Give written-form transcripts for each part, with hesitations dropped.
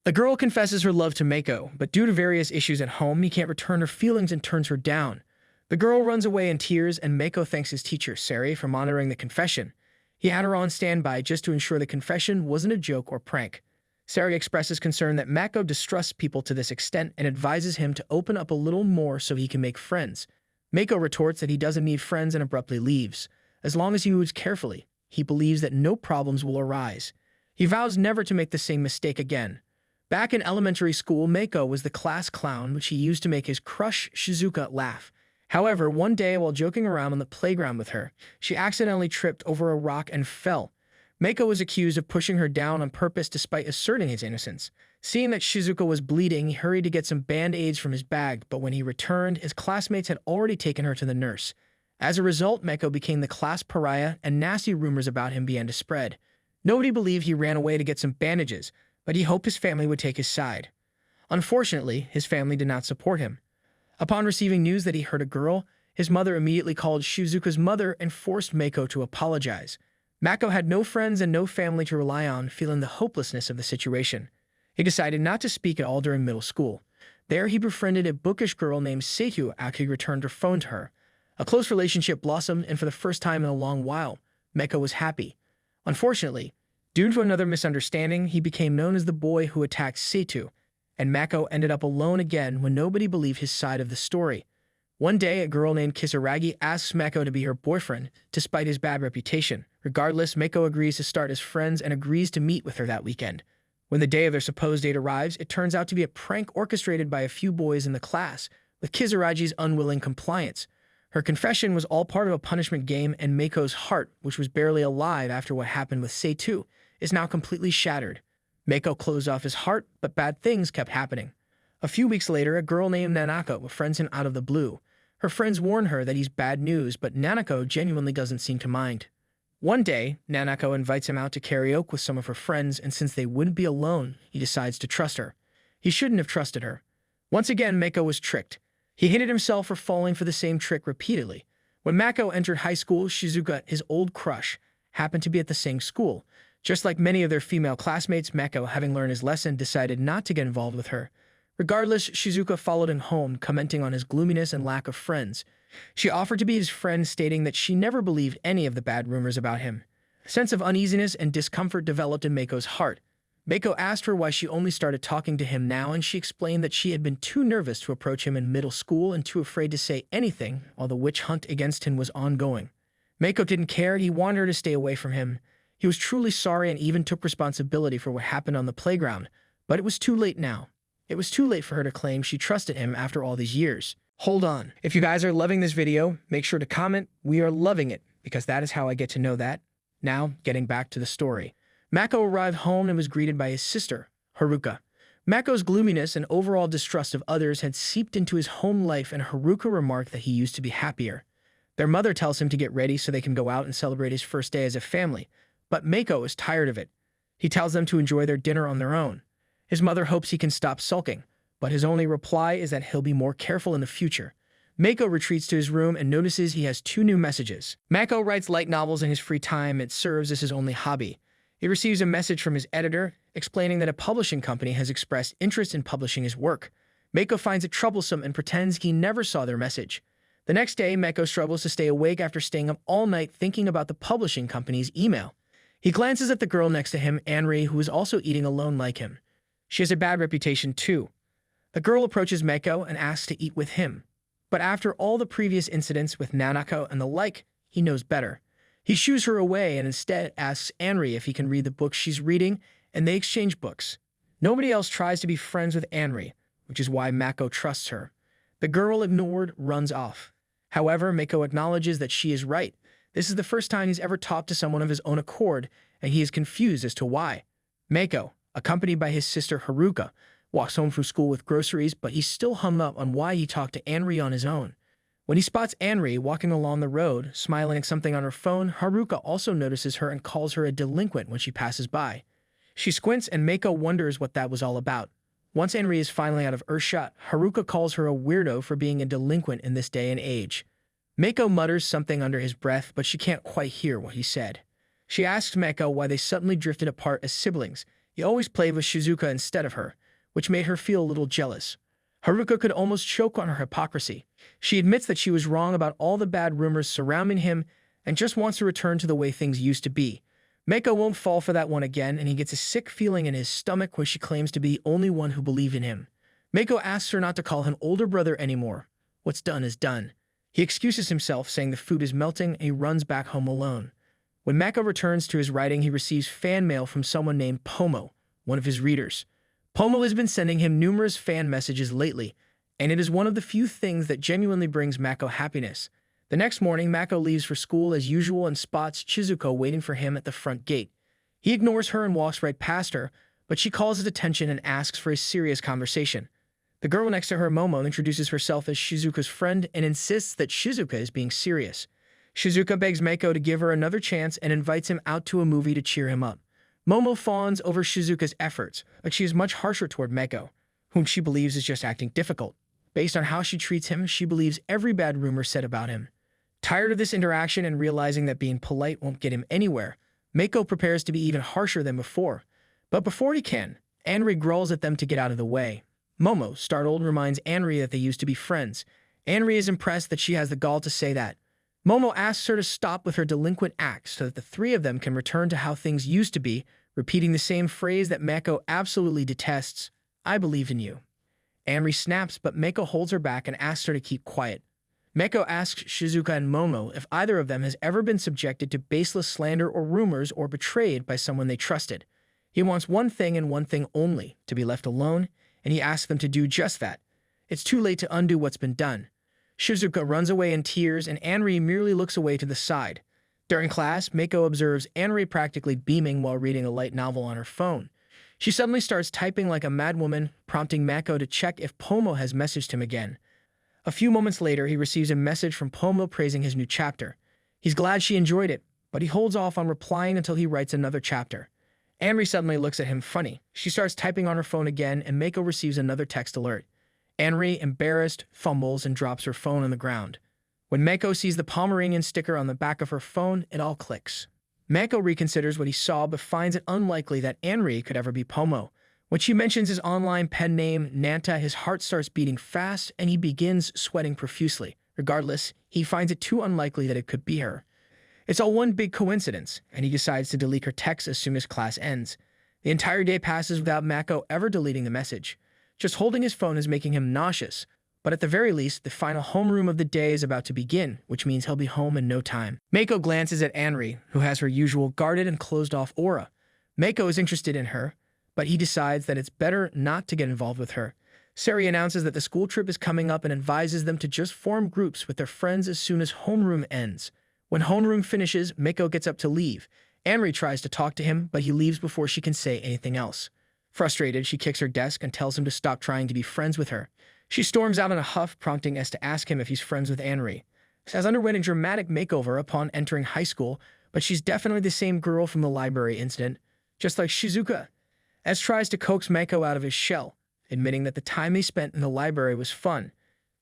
The girl confesses her love to Mako, but due to various issues at home, he can't return her feelings and turns her down. The girl runs away in tears, and Mako thanks his teacher, Sari, for monitoring the confession. He had her on standby just to ensure the confession wasn't a joke or prank. Sari expresses concern that Mako distrusts people to this extent and advises him to open up a little more so he can make friends. Mako retorts that he doesn't need friends and abruptly leaves. As long as he moves carefully, he believes that no problems will arise. He vows never to make the same mistake again. Back in elementary school, Mako was the class clown, which he used to make his crush, Shizuka, laugh. However, one day while joking around on the playground with her, she accidentally tripped over a rock and fell. Mako was accused of pushing her down on purpose despite asserting his innocence. Seeing that Shizuka was bleeding, he hurried to get some band-aids from his bag, but when he returned, his classmates had already taken her to the nurse. As a result, Mako became the class pariah, and nasty rumors about him began to spread. Nobody believed he ran away to get some bandages, but he hoped his family would take his side. Unfortunately, his family did not support him. Upon receiving news that he hurt a girl, his mother immediately called Shizuka's mother and forced Mako to apologize. Mako had no friends and no family to rely on, feeling the hopelessness of the situation. He decided not to speak at all during middle school. There, he befriended a bookish girl named Seitu after he returned her phone to her. A close relationship blossomed, and for the first time in a long while, Mako was happy. Unfortunately, due to another misunderstanding, he became known as the boy who attacked Seitu, and Mako ended up alone again when nobody believed his side of the story. One day, a girl named Kisaragi asks Mako to be her boyfriend, despite his bad reputation. Regardless, Mako agrees to start as friends and agrees to meet with her that weekend. When the day of their supposed date arrives, it turns out to be a prank orchestrated by a few boys in the class, with Kisaragi's unwilling compliance. Her confession was all part of a punishment game, and Mako's heart, which was barely alive after what happened with Seitu, is now completely shattered. Mako closed off his heart, but bad things kept happening. A few weeks later, a girl named Nanako befriends him out of the blue. Her friends warn her that he's bad news, but Nanako genuinely doesn't seem to mind. One day, Nanako invites him out to karaoke with some of her friends, and since they wouldn't be alone, he decides to trust her. He shouldn't have trusted her. Once again, Mako was tricked. He hated himself for falling for the same trick repeatedly. When Mako entered high school, Shizuka, his old crush, happened to be at the same school. Just like many of their female classmates, Mako, having learned his lesson, decided not to get involved with her. Regardless, Shizuka followed him home, commenting on his gloominess and lack of friends. She offered to be his friend, stating that she never believed any of the bad rumors about him. A sense of uneasiness and discomfort developed in Mako's heart. Mako asked her why she only started talking to him now, and she explained that she had been too nervous to approach him in middle school and too afraid to say anything while the witch hunt against him was ongoing. Mako didn't care. He wanted her to stay away from him. He was truly sorry and even took responsibility for what happened on the playground, but it was too late now. It was too late for her to claim she trusted him after all these years. Hold on. If you guys are loving this video, make sure to comment, "We are loving it," because that is how I get to know that. Now, getting back to the story. Mako arrived home and was greeted by his sister, Haruka. Mako's gloominess and overall distrust of others had seeped into his home life, and Haruka remarked that he used to be happier. Their mother tells him to get ready so they can go out and celebrate his first day as a family, but Mako is tired of it. He tells them to enjoy their dinner on their own. His mother hopes he can stop sulking, but his only reply is that he'll be more careful in the future. Mako retreats to his room and notices he has 2 new messages. Mako writes light novels in his free time. It serves as his only hobby. He receives a message from his editor explaining that a publishing company has expressed interest in publishing his work. Mako finds it troublesome and pretends he never saw their message. The next day, Mako struggles to stay awake after staying up all night thinking about the publishing company's email. He glances at the girl next to him, Anri, who is also eating alone like him. She has a bad reputation too. The girl approaches Mako and asks to eat with him. But after all the previous incidents with Nanako and the like, he knows better. He shoos her away and instead asks Anri if he can read the book she's reading, and they exchange books. Nobody else tries to be friends with Anri, which is why Mako trusts her. The girl, ignored, runs off. However, Mako acknowledges that she is right. This is the first time he's ever talked to someone of his own accord, and he is confused as to why. Mako, accompanied by his sister Haruka, walks home from school with groceries, but he's still hung up on why he talked to Anri on his own. When he spots Anri walking along the road, smiling at something on her phone, Haruka also notices her and calls her a delinquent when she passes by. She squints, and Mako wonders what that was all about. Once Anri is finally out of earshot, Haruka calls her a weirdo for being a delinquent in this day and age. Mako mutters something under his breath, but she can't quite hear what he said. She asks Mako why they suddenly drifted apart as siblings. He always played with Shizuka instead of her, which made her feel a little jealous. Haruka could almost choke on her hypocrisy. She admits that she was wrong about all the bad rumors surrounding him and just wants to return to the way things used to be. Mako won't fall for that one again, and he gets a sick feeling in his stomach when she claims to be the only one who believed in him. Mako asks her not to call him older brother anymore. What's done is done. He excuses himself, saying the food is melting, and he runs back home alone. When Mako returns to his writing, he receives fan mail from someone named Pomo, one of his readers. Pomo has been sending him numerous fan messages lately, and it is one of the few things that genuinely brings Mako happiness. The next morning, Mako leaves for school as usual and spots Shizuko waiting for him at the front gate. He ignores her and walks right past her, but she calls his attention and asks for a serious conversation. The girl next to her, Momo, introduces herself as Shizuka's friend and insists that Shizuka is being serious. Shizuka begs Mako to give her another chance and invites him out to a movie to cheer him up. Momo fawns over Shizuka's efforts, but she is much harsher toward Mako, whom she believes is just acting difficult. Based on how she treats him, she believes every bad rumor said about him. Tired of this interaction and realizing that being polite won't get him anywhere, Mako prepares to be even harsher than before. But before he can, Anri growls at them to get out of the way. Momo, startled, reminds Anri that they used to be friends. Anri is impressed that she has the gall to say that. Momo asks her to stop with her delinquent acts so that the three of them can return to how things used to be, repeating the same phrase that Mako absolutely detests, "I believe in you." Anri snaps, but Mako holds her back and asks her to keep quiet. Mako asks Shizuka and Momo if either of them has ever been subjected to baseless slander or rumors or betrayed by someone they trusted. He wants one thing and one thing only, to be left alone, and he asks them to do just that. It's too late to undo what's been done. Shizuka runs away in tears, and Anri merely looks away to the side. During class, Mako observes Anri practically beaming while reading a light novel on her phone. She suddenly starts typing like a madwoman, prompting Mako to check if Pomo has messaged him again. A few moments later, he receives a message from Pomo praising his new chapter. He's glad she enjoyed it, but he holds off on replying until he writes another chapter. Anri suddenly looks at him funny. She starts typing on her phone again, and Mako receives another text alert. Anri, embarrassed, fumbles and drops her phone on the ground. When Mako sees the Pomeranian sticker on the back of her phone, it all clicks. Mako reconsiders what he saw, but finds it unlikely that Anri could ever be Pomo. When she mentions his online pen name, Nanta, his heart starts beating fast, and he begins sweating profusely. Regardless, he finds it too unlikely that it could be her. It's all one big coincidence, and he decides to delete her text as soon as class ends. The entire day passes without Mako ever deleting the message. Just holding his phone is making him nauseous, but at the very least, the final homeroom of the day is about to begin, which means he'll be home in no time. Mako glances at Anri, who has her usual guarded and closed-off aura. Mako is interested in her, but he decides that it's better not to get involved with her. Sari announces that the school trip is coming up and advises them to just form groups with their friends as soon as homeroom ends. When homeroom finishes, Mako gets up to leave. Anri tries to talk to him, but he leaves before she can say anything else. Frustrated, she kicks her desk and tells him to stop trying to be friends with her. She storms out in a huff, prompting S to ask him if he's friends with Anri. She has underwent a dramatic makeover upon entering high school, but she's definitely the same girl from the library incident, just like Shizuka. S tries to coax Mako out of his shell, admitting that the time they spent in the library was fun.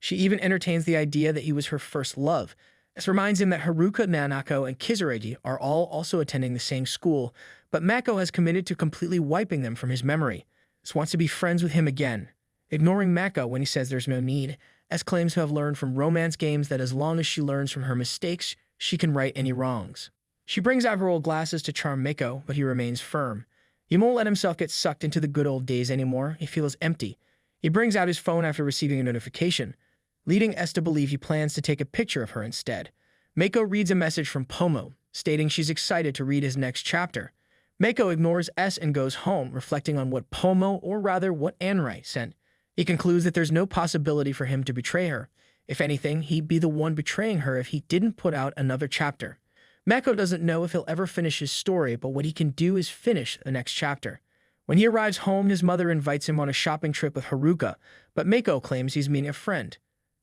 She even entertains the idea that he was her first love. This reminds him that Haruka, Nanako, and Kizuragi are all also attending the same school, but Mako has committed to completely wiping them from his memory. S wants to be friends with him again. Ignoring Mako when he says there's no need, S claims to have learned from romance games that as long as she learns from her mistakes, she can right any wrongs. She brings out her old glasses to charm Mako, but he remains firm. He won't let himself get sucked into the good old days anymore. He feels empty. He brings out his phone after receiving a notification, leading S to believe he plans to take a picture of her instead. Mako reads a message from Pomo, stating she's excited to read his next chapter. Mako ignores S and goes home, reflecting on what Pomo, or rather what Anri, sent. He concludes that there's no possibility for him to betray her. If anything, he'd be the one betraying her if he didn't put out another chapter. Mako doesn't know if he'll ever finish his story, but what he can do is finish the next chapter. When he arrives home, his mother invites him on a shopping trip with Haruka, but Mako claims he's meeting a friend.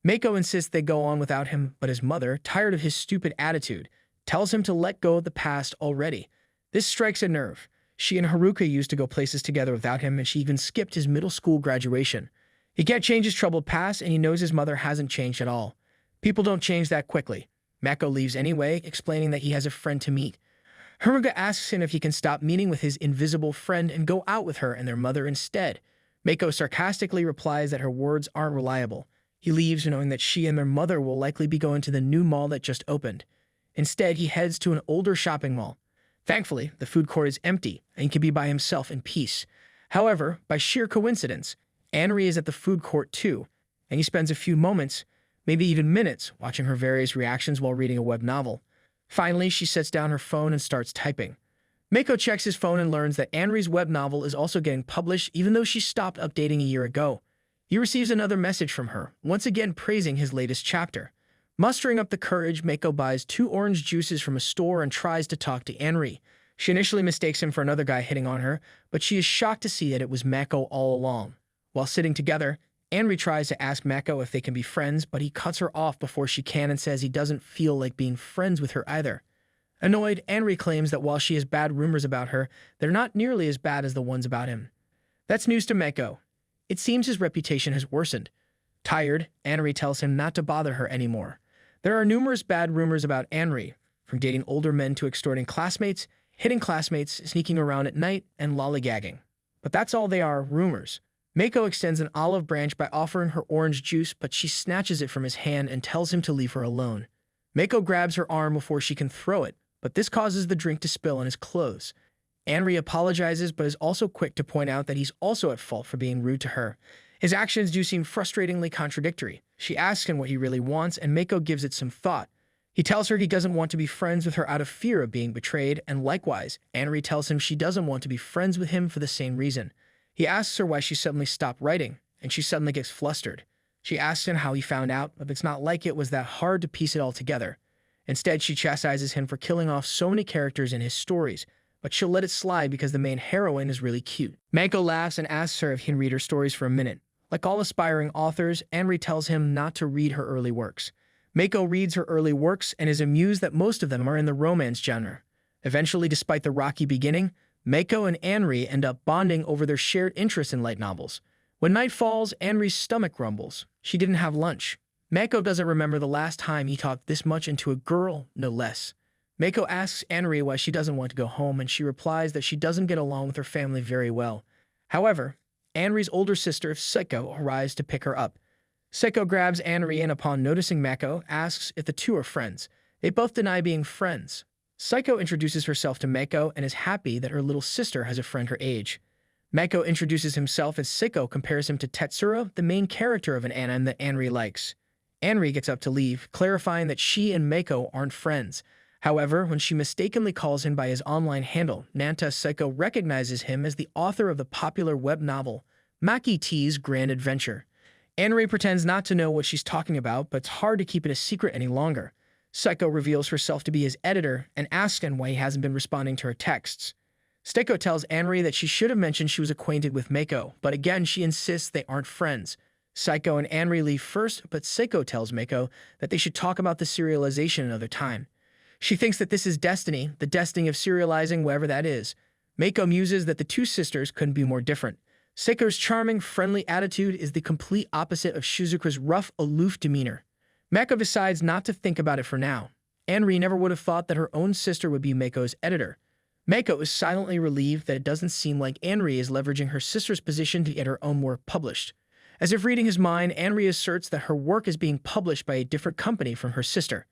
Mako insists they go on without him, but his mother, tired of his stupid attitude, tells him to let go of the past already. This strikes a nerve. She and Haruka used to go places together without him, and she even skipped his middle school graduation. He can't change his troubled past, and he knows his mother hasn't changed at all. People don't change that quickly. Mako leaves anyway, explaining that he has a friend to meet. Hermaga asks him if he can stop meeting with his invisible friend and go out with her and their mother instead. Mako sarcastically replies that her words aren't reliable. He leaves knowing that she and their mother will likely be going to the new mall that just opened. Instead, he heads to an older shopping mall. Thankfully, the food court is empty and he can be by himself in peace. However, by sheer coincidence, Anri is at the food court too, and he spends a few moments, maybe even minutes, watching her various reactions while reading a web novel. Finally, she sets down her phone and starts typing. Mako checks his phone and learns that Anri's web novel is also getting published even though she stopped updating a year ago. He receives another message from her, once again praising his latest chapter. Mustering up the courage, Mako buys 2 orange juices from a store and tries to talk to Anri. She initially mistakes him for another guy hitting on her, but she is shocked to see that it was Mako all along. While sitting together, Anri tries to ask Mako if they can be friends, but he cuts her off before she can and says he doesn't feel like being friends with her either. Annoyed, Anri claims that while she has bad rumors about her, they're not nearly as bad as the ones about him. That's news to Mako. It seems his reputation has worsened. Tired, Anri tells him not to bother her anymore. There are numerous bad rumors about Anri, from dating older men to extorting classmates, hitting classmates, sneaking around at night, and lollygagging. But that's all they are, rumors. Mako extends an olive branch by offering her orange juice, but she snatches it from his hand and tells him to leave her alone. Mako grabs her arm before she can throw it, but this causes the drink to spill on his clothes. Anri apologizes, but is also quick to point out that he's also at fault for being rude to her. His actions do seem frustratingly contradictory. She asks him what he really wants, and Mako gives it some thought. He tells her he doesn't want to be friends with her out of fear of being betrayed, and likewise, Anri tells him she doesn't want to be friends with him for the same reason. He asks her why she suddenly stopped writing, and she suddenly gets flustered. She asks him how he found out, but it's not like it was that hard to piece it all together. Instead, she chastises him for killing off so many characters in his stories, but she'll let it slide because the main heroine is really cute. Mako laughs and asks her if he can read her stories for a minute. Like all aspiring authors, Anri tells him not to read her early works. Mako reads her early works and is amused that most of them are in the romance genre. Eventually, despite the rocky beginning, Mako and Anri end up bonding over their shared interest in light novels. When night falls, Anri's stomach grumbles. She didn't have lunch. Mako doesn't remember the last time he talked this much into a girl, no less. Mako asks Anri why she doesn't want to go home, and she replies that she doesn't get along with her family very well. However, Anri's older sister, Seiko, arrives to pick her up. Seiko grabs Anri and upon noticing Mako, asks if the two are friends. They both deny being friends. Seiko introduces herself to Mako and is happy that her little sister has a friend her age. Mako introduces himself as Seiko compares him to Tetsuro, the main character of an anime that Anri likes. Anri gets up to leave, clarifying that she and Mako aren't friends. However, when she mistakenly calls him by his online handle, Nanta, Seiko recognizes him as the author of the popular web novel, Maki T's Grand Adventure. Anri pretends not to know what she's talking about, but it's hard to keep it a secret any longer. Seiko reveals herself to be his editor and asks him why he hasn't been responding to her texts. Seiko tells Anri that she should have mentioned she was acquainted with Mako, but again she insists they aren't friends. Seiko and Anri leave first, but Seiko tells Mako that they should talk about the serialization another time. She thinks that this is destiny, the destiny of serializing whatever that is. Mako muses that the two sisters couldn't be more different. Seiko's charming, friendly attitude is the complete opposite of Shizuka's rough, aloof demeanor. Mako decides not to think about it for now. Anri never would have thought that her own sister would be Mako's editor. Mako is silently relieved that it doesn't seem like Anri is leveraging her sister's position to get her own work published. As if reading his mind, Anri asserts that her work is being published by a different company from her sister.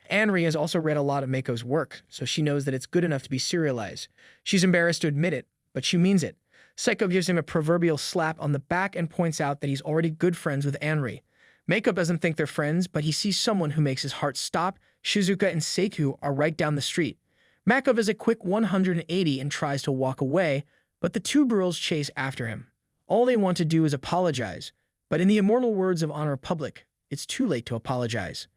Anri has also read a lot of Mako's work, so she knows that it's good enough to be serialized. She's embarrassed to admit it, but she means it. Seiko gives him a proverbial slap on the back and points out that he's already good friends with Anri. Mako doesn't think they're friends, but he sees someone who makes his heart stop. Shizuka and Seiku are right down the street. Mako does a quick 180 and tries to walk away, but the two girls chase after him. All they want to do is apologize, but in the immortal words of Honor Public, it's too late to apologize.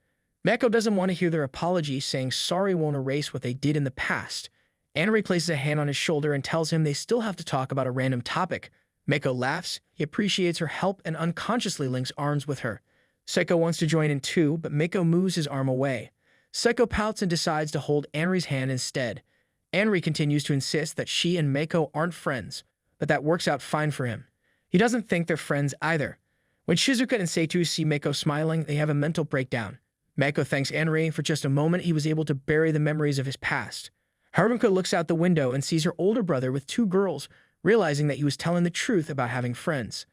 Mako doesn't want to hear their apology, saying sorry won't erase what they did in the past. Anri places a hand on his shoulder and tells him they still have to talk about a random topic. Mako laughs, he appreciates her help and unconsciously links arms with her. Seiko wants to join in too, but Mako moves his arm away. Seiko pouts and decides to hold Anri's hand instead. Anri continues to insist that she and Mako aren't friends, but that works out fine for him. He doesn't think they're friends either. When Shizuka and Seitu see Mako smiling, they have a mental breakdown. Mako thanks Anri for just a moment he was able to bury the memories of his past. Haruka looks out the window and sees her older brother with two girls, realizing that he was telling the truth about having friends.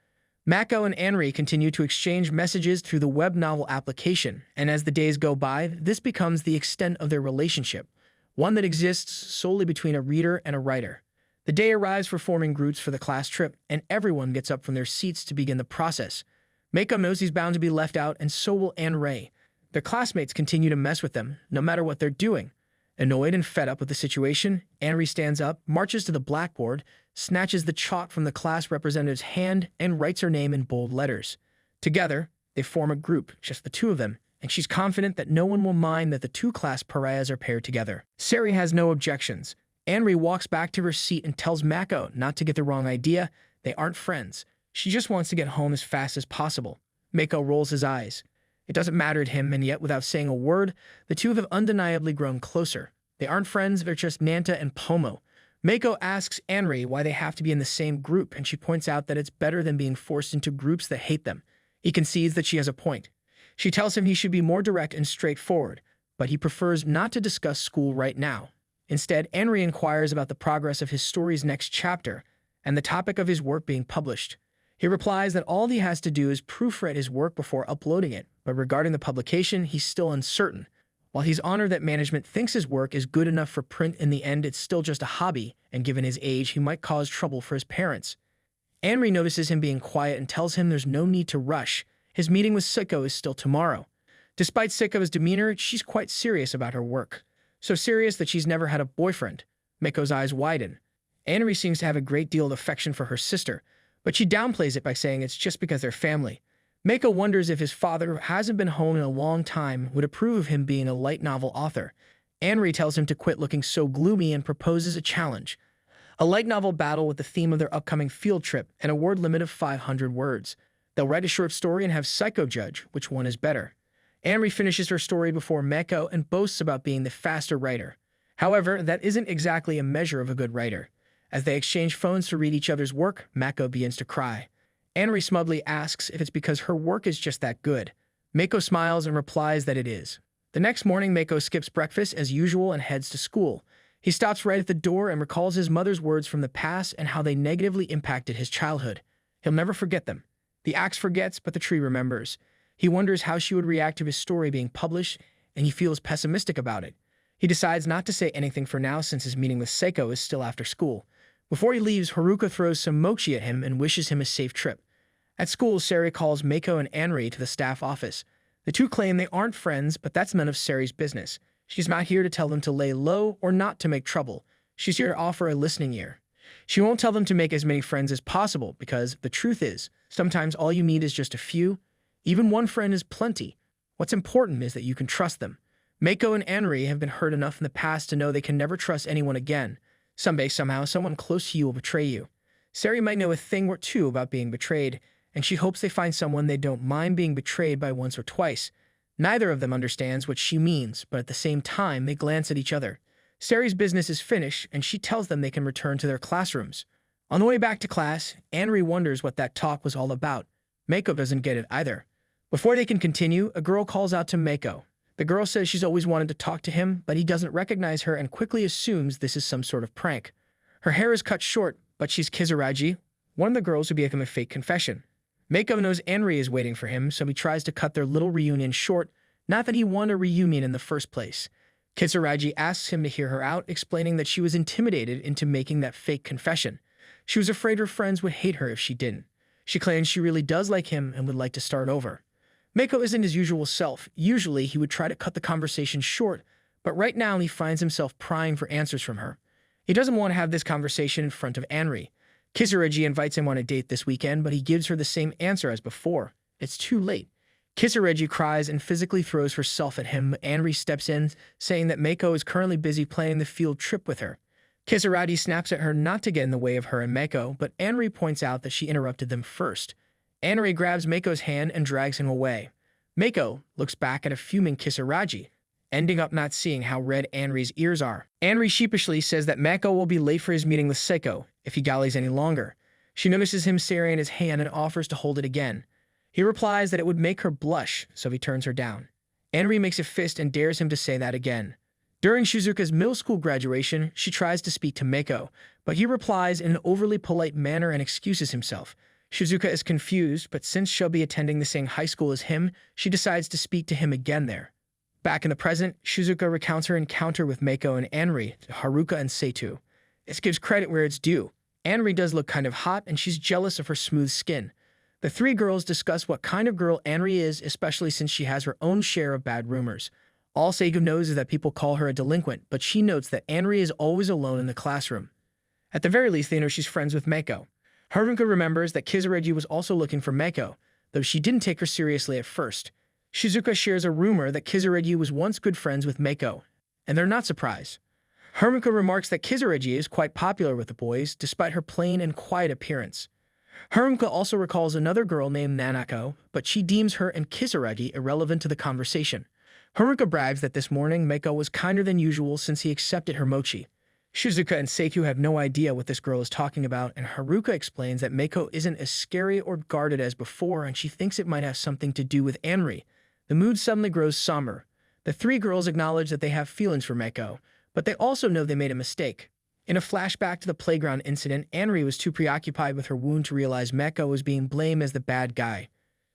Mako and Anri continue to exchange messages through the web novel application, and as the days go by, this becomes the extent of their relationship, one that exists solely between a reader and a writer. The day arrives for forming groups for the class trip, and everyone gets up from their seats to begin the process. Mako knows he's bound to be left out, and so will Anri. Their classmates continue to mess with them, no matter what they're doing. Annoyed and fed up with the situation, Anri stands up, marches to the blackboard, snatches the chalk from the class representative's hand, and writes her name in bold letters. Together, they form a group, just the two of them, and she's confident that no one will mind that the two class pariahs are paired together. Sari has no objections. Anri walks back to her seat and tells Mako not to get the wrong idea. They aren't friends. She just wants to get home as fast as possible. Mako rolls his eyes. It doesn't matter to him, and yet without saying a word, the two have undeniably grown closer. They aren't friends, they're just Nanta and Pomo. Mako asks Anri why they have to be in the same group, and she points out that it's better than being forced into groups that hate them. He concedes that she has a point. She tells him he should be more direct and straightforward, but he prefers not to discuss school right now. Instead, Anri inquires about the progress of his story's next chapter and the topic of his work being published. He replies that all he has to do is proofread his work before uploading it, but regarding the publication, he's still uncertain. While he's honored that management thinks his work is good enough for print, in the end it's still just a hobby, and given his age, he might cause trouble for his parents. Anri notices him being quiet and tells him there's no need to rush. His meeting with Siko is still tomorrow. Despite Siko's demeanor, she's quite serious about her work. So serious that she's never had a boyfriend. Mako's eyes widen. Anri seems to have a great deal of affection for her sister, but she downplays it by saying it's just because they're family. Mako wonders if his father, who hasn't been home in a long time, would approve of him being a light novel author. Anri tells him to quit looking so gloomy and proposes a challenge. A light novel battle with the theme of their upcoming field trip and a word limit of 500 words. They'll write a short story and have Psycho judge which one is better. Anri finishes her story before Mako and boasts about being the faster writer. However, that isn't exactly a measure of a good writer. As they exchange phones to read each other's work, Mako begins to cry. Anri smugly asks if it's because her work is just that good. Mako smiles and replies that it is. The next morning, Mako skips breakfast as usual and heads to school. He stops right at the door and recalls his mother's words from the past and how they negatively impacted his childhood. He'll never forget them. The axe forgets, but the tree remembers. He wonders how she would react to his story being published, and he feels pessimistic about it. He decides not to say anything for now since his meeting with Seiko is still after school. Before he leaves, Haruka throws some mochi at him and wishes him a safe trip. At school, Sari calls Mako and Anri to the staff office. The two claim they aren't friends, but that's none of Sari's business. She's not here to tell them to lay low or not to make trouble. She's here to offer a listening ear. She won't tell them to make as many friends as possible because the truth is, sometimes all you need is just a few. Even one friend is plenty. What's important is that you can trust them. Mako and Anri have been hurt enough in the past to know they can never trust anyone again. Someday, somehow, someone close to you will betray you. Sari might know a thing or two about being betrayed, and she hopes they find someone they don't mind being betrayed by once or twice. Neither of them understands what she means, but at the same time, they glance at each other. Sari's business is finished, and she tells them they can return to their classrooms. On the way back to class, Anri wonders what that talk was all about. Mako doesn't get it either. Before they can continue, a girl calls out to Mako. The girl says she's always wanted to talk to him, but he doesn't recognize her and quickly assumes this is some sort of prank. Her hair is cut short, but she's Kizuraji, one of the girls who gave him a fake confession. Mako knows Anri is waiting for him, so he tries to cut their little reunion short, not that he wanted a reunion in the first place. Kizuraji asks him to hear her out, explaining that she was intimidated into making that fake confession. She was afraid her friends would hate her if she didn't. She claims she really does like him and would like to start over. Mako isn't his usual self. Usually, he would try to cut the conversation short, but right now he finds himself prying for answers from her. He doesn't want to have this conversation in front of Anri. Kizuraji invites him on a date this weekend, but he gives her the same answer as before. It's too late. Kizuraji cries and physically throws herself at him. Anri steps in, saying that Mako is currently busy planning the field trip with her. Kizuraji snaps at her not to get in the way of her and Mako, but Anri points out that she interrupted them first. Anri grabs Mako's hand and drags him away. Mako looks back at a fuming Kizuraji, ending up not seeing how red Anri's ears are. Anri sheepishly says that Mako will be late for his meeting with Seiko if he galleys any longer. She notices him staring at his hand and offers to hold it again. He replies that it would make her blush, so he turns her down. Anri makes a fist and dares him to say that again. During Shizuka's middle school graduation, she tries to speak to Mako, but he replies in an overly polite manner and excuses himself. Shizuka is confused, but since she'll be attending the same high school as him, she decides to speak to him again there. Back in the present, Shizuka recounts her encounter with Mako and Anri to Haruka and Seitu. This gives credit where it's due. Anri does look kind of hot, and she's jealous of her smooth skin. The three girls discuss what kind of girl Anri is, especially since she has her own share of bad rumors. All Seitu knows is that people call her a delinquent, but she notes that Anri is always alone in the classroom. At the very least, they know she's friends with Mako. Haruka remembers that Kizareji was also looking for Mako, though she didn't take her seriously at first. Shizuka shares a rumor that Kizareji was once good friends with Mako, and they're not surprised. Haruka remarks that Kizareji is quite popular with the boys, despite her plain and quiet appearance. Haruka also recalls another girl named Nanako, but she deems her and Kizareji irrelevant to the conversation. Haruka brags that this morning Mako was kinder than usual since he accepted her mochi. Shizuka and Seitu have no idea what this girl is talking about, and Haruka explains that Mako isn't as scary or guarded as before, and she thinks it might have something to do with Anri. The mood suddenly grows somber. The three girls acknowledge that they have feelings for Mako, but they also know they made a mistake. In a flashback to the playground incident, Anri was too preoccupied with her wound to realize Mako was being blamed as the bad guy.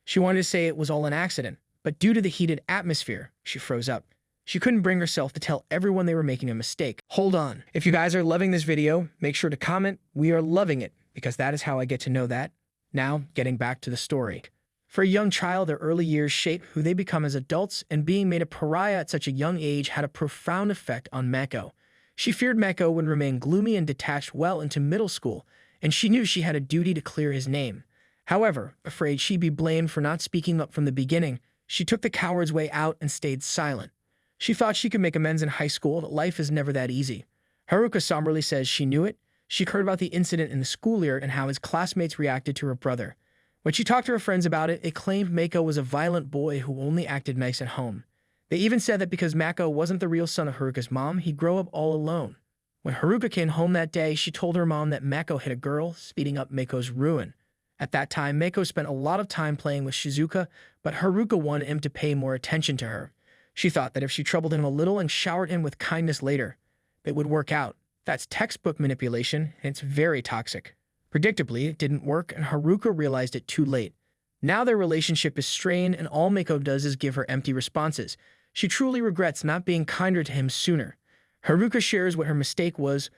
She wanted to say it was all an accident, but due to the heated atmosphere, she froze up. She couldn't bring herself to tell everyone they were making a mistake. Hold on. If you guys are loving this video, make sure to comment, "We are loving it," because that is how I get to know that. Now, getting back to the story. For a young child, their early years shape who they become as adults, and being made a pariah at such a young age had a profound effect on Mako. She feared Mako would remain gloomy and detached well into middle school, and she knew she had a duty to clear his name. However, afraid she'd be blamed for not speaking up from the beginning, she took the coward's way out and stayed silent. She thought she could make amends in high school, but life is never that easy. Haruka somberly says she knew it. She heard about the incident in the school year and how his classmates reacted to her brother. When she talked to her friends about it, they claimed Mako was a violent boy who only acted nice at home. They even said that because Mako wasn't the real son of Haruka's mom, he'd grow up all alone. When Haruka came home that day, she told her mom that Mako hit a girl, speeding up Mako's ruin. At that time, Mako spent a lot of time playing with Shizuka, but Haruka wanted him to pay more attention to her. She thought that if she troubled him a little and showered him with kindness later, it would work out. That's textbook manipulation, and it's very toxic. Predictably, it didn't work, and Haruka realized it too late. Now their relationship is strained, and all Mako does is give her empty responses. She truly regrets not being kinder to him sooner. Haruka shares what her mistake was,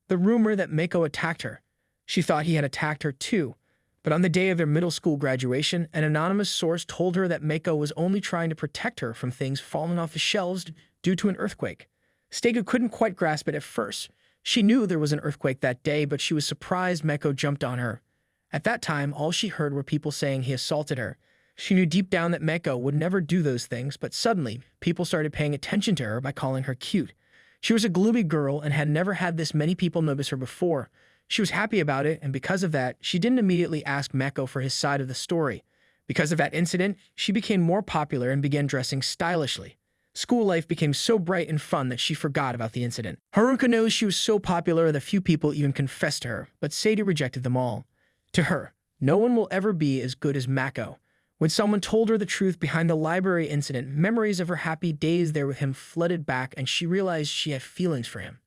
the rumor that Mako attacked her. She thought he had attacked her too, but on the day of their middle school graduation, an anonymous source told her that Mako was only trying to protect her from things falling off the shelves due to an earthquake. Stegu couldn't quite grasp it at first. She knew there was an earthquake that day, but she was surprised Mako jumped on her. At that time, all she heard were people saying he assaulted her. She knew deep down that Mako would never do those things, but suddenly, people started paying attention to her by calling her cute. She was a gloomy girl and had never had this many people notice her before. She was happy about it, and because of that, she didn't immediately ask Mako for his side of the story. Because of that incident, she became more popular and began dressing stylishly. School life became so bright and fun that she forgot about the incident. Haruka knows she was so popular that few people even confessed to her, but Sadie rejected them all. To her, no one will ever be as good as Mako. When someone told her the truth behind the library incident, memories of her happy days there with him flooded back, and she realized she had feelings for him.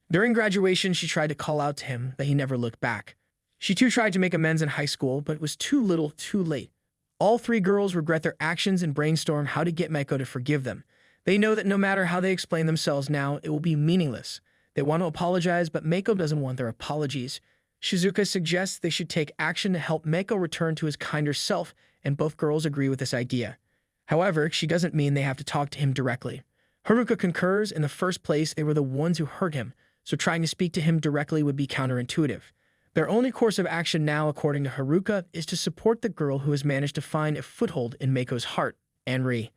During graduation, she tried to call out to him, but he never looked back. She too tried to make amends in high school, but it was too little, too late. All three girls regret their actions and brainstorm how to get Mako to forgive them. They know that no matter how they explain themselves now, it will be meaningless. They want to apologize, but Mako doesn't want their apologies. Shizuka suggests they should take action to help Mako return to his kinder self, and both girls agree with this idea. However, she doesn't mean they have to talk to him directly. Haruka concurs. In the first place, they were the ones who hurt him, so trying to speak to him directly would be counterintuitive. Their only course of action now, according to Haruka, is to support the girl who has managed to find a foothold in Mako's heart, Anri.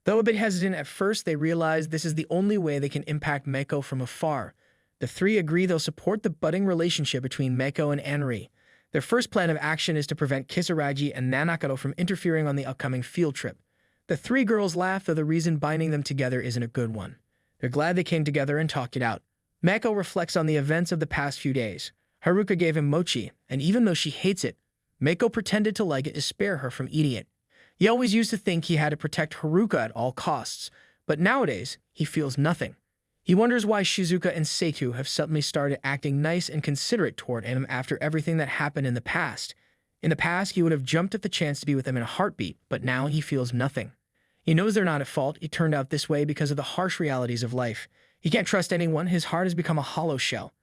Though a bit hesitant at first, they realize this is the only way they can impact Mako from afar. The three agree they'll support the budding relationship between Mako and Anri. Their first plan of action is to prevent Kisaragi and Nanakado from interfering on the upcoming field trip. The three girls laugh, though the reason binding them together isn't a good one. They're glad they came together and talked it out. Mako reflects on the events of the past few days. Haruka gave him mochi, and even though she hates it, Mako pretended to like it to spare her from eating it. He always used to think he had to protect Haruka at all costs, but nowadays, he feels nothing. He wonders why Shizuka and Seitu have suddenly started acting nice and considerate toward him after everything that happened in the past. In the past, he would have jumped at the chance to be with them in a heartbeat, but now he feels nothing. He knows they're not at fault. It turned out this way because of the harsh realities of life. He can't trust anyone. His heart has become a hollow shell.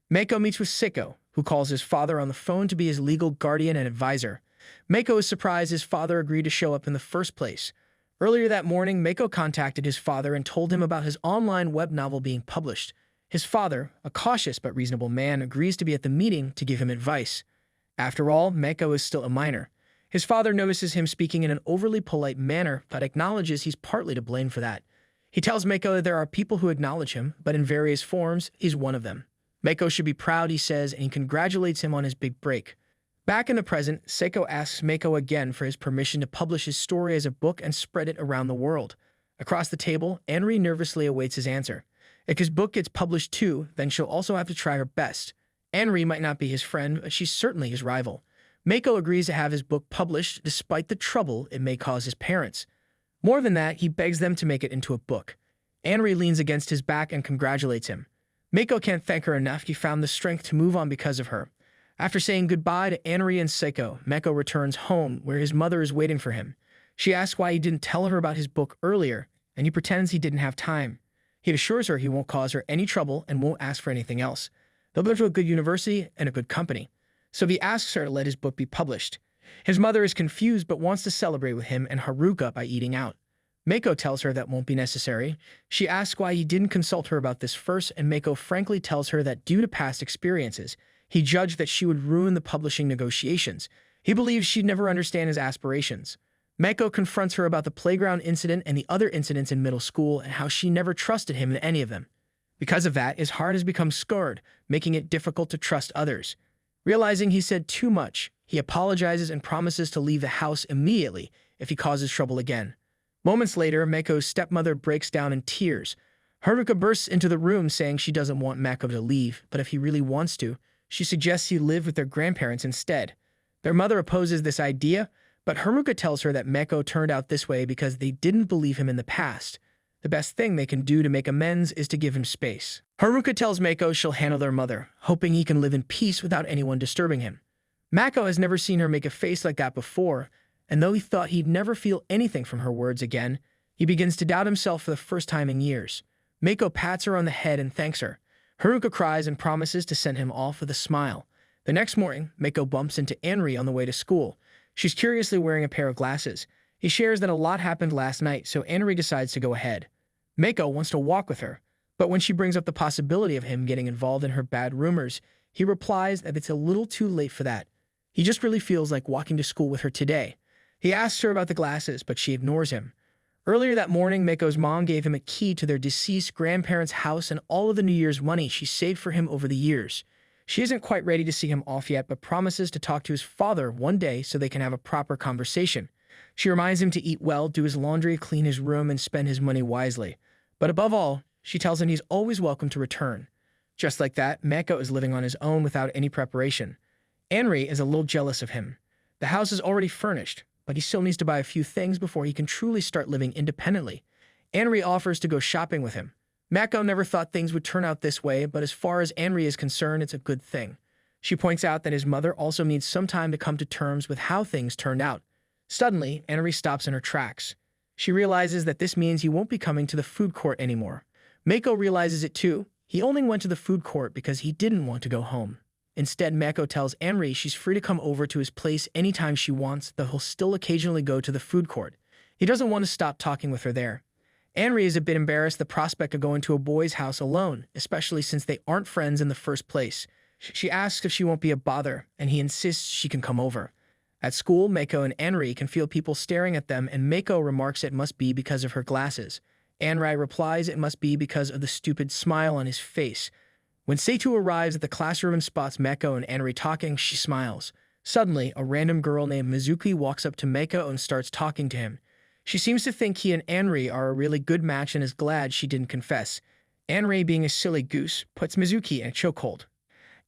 Mako meets with Seiko, who calls his father on the phone to be his legal guardian and advisor. Mako is surprised his father agreed to show up in the first place. Earlier that morning, Mako contacted his father and told him about his online web novel being published. His father, a cautious but reasonable man, agrees to be at the meeting to give him advice. After all, Mako is still a minor. His father notices him speaking in an overly polite manner, but acknowledges he's partly to blame for that. He tells Mako that there are people who acknowledge him, but in various forms, he's one of them. Mako should be proud, he says, and he congratulates him on his big break. Back in the present, Seiko asks Mako again for his permission to publish his story as a book and spread it around the world. Across the table, Anri nervously awaits his answer. If his book gets published too, then she'll also have to try her best. Anri might not be his friend, but she's certainly his rival. Mako agrees to have his book published despite the trouble it may cause his parents. More than that, he begs them to make it into a book. Anri leans against his back and congratulates him. Mako can't thank her enough. He found the strength to move on because of her. After saying goodbye to Anri and Seiko, Mako returns home where his mother is waiting for him. She asks why he didn't tell her about his book earlier, and he pretends he didn't have time. He assures her he won't cause her any trouble and won't ask for anything else. They'll go to a good university and a good company. So he asks her to let his book be published. His mother is confused but wants to celebrate with him and Haruka by eating out. Mako tells her that won't be necessary. She asks why he didn't consult her about this first, and Mako frankly tells her that due to past experiences, he judged that she would ruin the publishing negotiations. He believes she'd never understand his aspirations. Mako confronts her about the playground incident and the other incidents in middle school and how she never trusted him in any of them. Because of that, his heart has become scarred, making it difficult to trust others. Realizing he said too much, he apologizes and promises to leave the house immediately if he causes trouble again. Moments later, Mako's stepmother breaks down in tears. Haruka bursts into the room saying she doesn't want Mako to leave, but if he really wants to, she suggests he live with their grandparents instead. Their mother opposes this idea, but Haruka tells her that Mako turned out this way because they didn't believe him in the past. The best thing they can do to make amends is to give him space. Haruka tells Mako she'll handle their mother, hoping he can live in peace without anyone disturbing him. Mako has never seen her make a face like that before, and though he thought he'd never feel anything from her words again, he begins to doubt himself for the first time in years. Mako pats her on the head and thanks her. Haruka cries and promises to send him off with a smile. The next morning, Mako bumps into Anri on the way to school. She's curiously wearing a pair of glasses. He shares that a lot happened last night, so Anri decides to go ahead. Mako wants to walk with her, but when she brings up the possibility of him getting involved in her bad rumors, he replies that it's a little too late for that. He just really feels like walking to school with her today. He asks her about the glasses, but she ignores him. Earlier that morning, Mako's mom gave him a key to their deceased grandparents' house and all of the New Year's money she saved for him over the years. She isn't quite ready to see him off yet, but promises to talk to his father one day so they can have a proper conversation. She reminds him to eat well, do his laundry, clean his room, and spend his money wisely. But above all, she tells him he's always welcome to return. Just like that, Mako is living on his own without any preparation. Anri is a little jealous of him. The house is already furnished, but he still needs to buy a few things before he can truly start living independently. Anri offers to go shopping with him. Mako never thought things would turn out this way, but as far as Anri is concerned, it's a good thing. She points out that his mother also needs some time to come to terms with how things turned out. Suddenly, Anri stops in her tracks. She realizes that this means he won't be coming to the food court anymore. Mako realizes it too. He only went to the food court because he didn't want to go home. Instead, Mako tells Anri she's free to come over to his place anytime she wants, though he'll still occasionally go to the food court. He doesn't want to stop talking with her there. Anri is a bit embarrassed the prospect of going to a boy's house alone, especially since they aren't friends in the first place. She asks if she won't be a bother, and he insists she can come over. At school, Mako and Anri can feel people staring at them, and Mako remarks it must be because of her glasses. Anri replies it must be because of the stupid smile on his face. When Seitu arrives at the classroom and spots Mako and Anri talking, she smiles. Suddenly, a random girl named Mizuki walks up to Mako and starts talking to him. She seems to think he and Anri are a really good match and is glad she didn't confess. Anri, being a silly goose, puts Mizuki in a chokehold.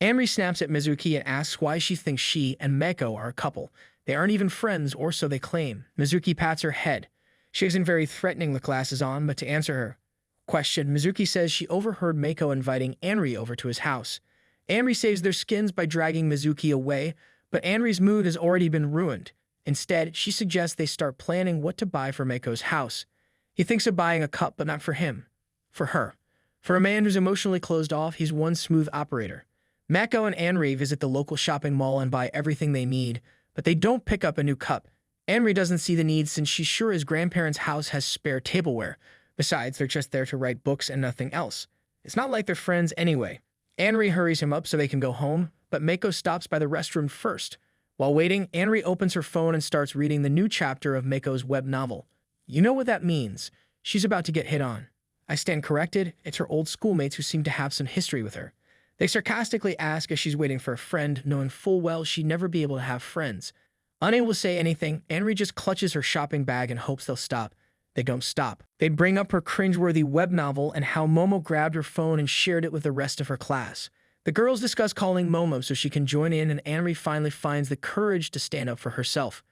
Anri snaps at Mizuki and asks why she thinks she and Mako are a couple. They aren't even friends, or so they claim. Mizuki pats her head. She isn't very threatening with glasses on, but to answer her, Question: Mizuki says she overheard Mako inviting Anri over to his house. Anri saves their skins by dragging Mizuki away, but Anri's mood has already been ruined. Instead, she suggests they start planning what to buy for Mako's house. He thinks of buying a cup, but not for him. For her. For a man who's emotionally closed off, he's one smooth operator. Mako and Anri visit the local shopping mall and buy everything they need, but they don't pick up a new cup. Anri doesn't see the need since she's sure his grandparents' house has spare tableware. Besides, they're just there to write books and nothing else. It's not like they're friends anyway. Anri hurries him up so they can go home, but Mako stops by the restroom first. While waiting, Anri opens her phone and starts reading the new chapter of Mako's web novel. You know what that means. She's about to get hit on. I stand corrected, it's her old schoolmates who seem to have some history with her. They sarcastically ask if she's waiting for a friend, knowing full well she'd never be able to have friends. Unable to say anything, Anri just clutches her shopping bag and hopes they'll stop. They don't stop. They bring up her cringeworthy web novel and how Momo grabbed her phone and shared it with the rest of her class. The girls discuss calling Momo so she can join in, and Anri finally finds the courage to stand up for herself.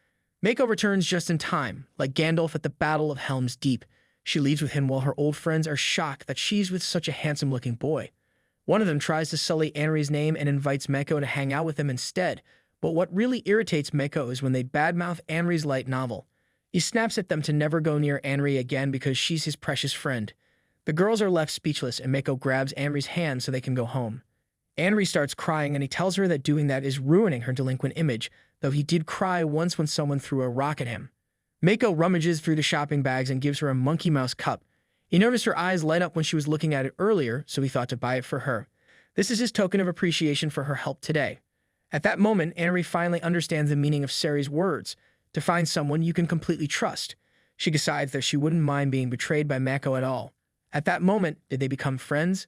Mako returns just in time, like Gandalf at the Battle of Helm's Deep. She leaves with him while her old friends are shocked that she's with such a handsome-looking boy. One of them tries to sully Anri's name and invites Mako to hang out with him instead, but what really irritates Mako is when they badmouth Anri's light novel. He snaps at them to never go near Anri again because she's his precious friend. The girls are left speechless and Mako grabs Anri's hand so they can go home. Anri starts crying and he tells her that doing that is ruining her delinquent image, though he did cry once when someone threw a rock at him. Mako rummages through the shopping bags and gives her a monkey mouse cup. He noticed her eyes light up when she was looking at it earlier, so he thought to buy it for her. This is his token of appreciation for her help today. At that moment, Anri finally understands the meaning of Sari's words, to find someone you can completely trust. She decides that she wouldn't mind being betrayed by Mako at all. At that moment, did they become friends?